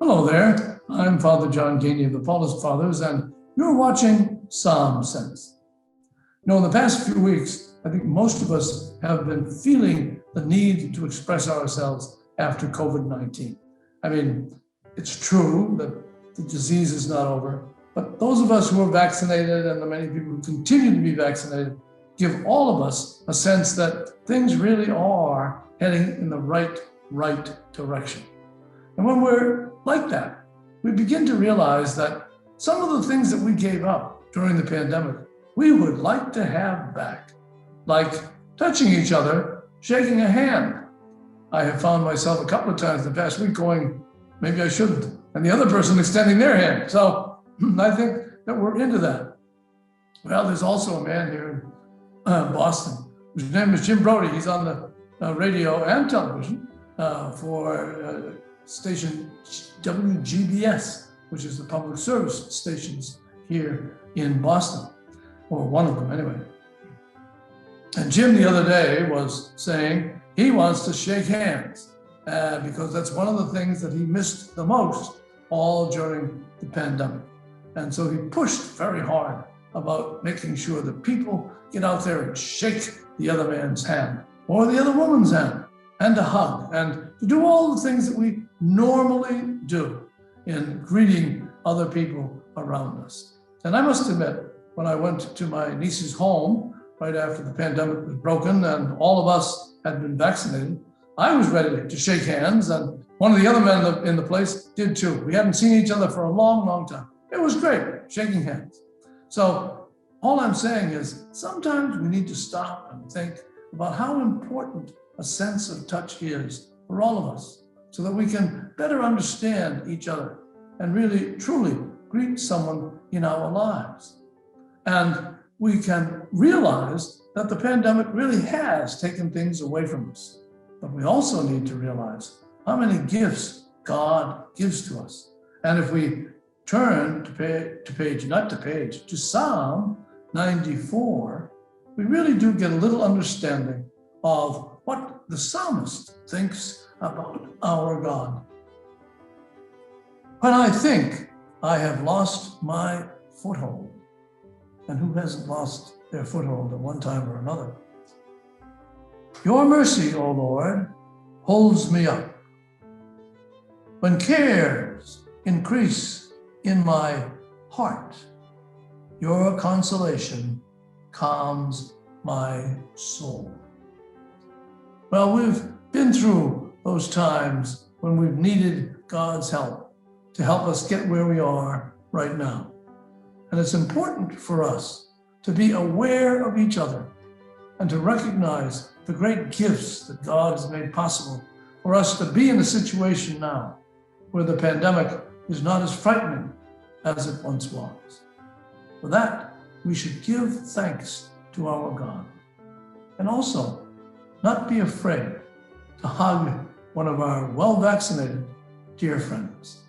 Hello there, I'm Father John Geaney of the Paulist Fathers, and you're watching Psalm Sense. In the past few weeks, I think most of us have been feeling the need to express ourselves after COVID-19. I mean, it's true that the disease is not over, but those of us who are vaccinated and the many people who continue to be vaccinated give all of us a sense that things really are heading in the right direction. And when we're like that, we begin to realize that some of the things that we gave up during the pandemic, we would like to have back, like touching each other, shaking a hand. I have found myself a couple of times in the past week going, maybe I shouldn't, and the other person extending their hand. So I think that we're into that. Well, there's also a man here in Boston, whose name is Jim Brody. He's on the radio and television for station WGBS, which is the public service stations here in Boston, or one of them anyway. And Jim the other day was saying he wants to shake hands because that's one of the things that he missed the most all during the pandemic. And so he pushed very hard about making sure that people get out there and shake the other man's hand or the other woman's hand, and to hug and to do all the things that we normally do in greeting other people around us. And I must admit, when I went to my niece's home right after the pandemic was broken and all of us had been vaccinated, I was ready to shake hands, and one of the other men in the place did too. We hadn't seen each other for a long time. It was great, shaking hands. So all I'm saying is sometimes we need to stop and think about how important a sense of touch is for all of us, so that we can better understand each other and really, truly greet someone in our lives. And we can realize that the pandemic really has taken things away from us. But we also need to realize how many gifts God gives to us. And if we turn to Psalm 94, we really do get a little understanding of what the psalmist thinks about our God. When I think I have lost my foothold, and who hasn't lost their foothold at one time or another? Your mercy, O Lord, holds me up. When cares increase in my heart, your consolation calms my soul. Well, we've been through those times when we've needed God's help to help us get where we are right now. And it's important for us to be aware of each other and to recognize the great gifts that God has made possible for us to be in a situation now where the pandemic is not as frightening as it once was. For that, we should give thanks to our God, and also not be afraid to hug one of our well-vaccinated dear friends.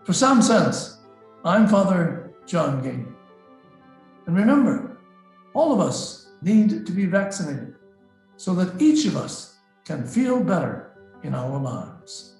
For Psalm Sense, I'm Father John Geaney. And remember, all of us need to be vaccinated so that each of us can feel better in our lives.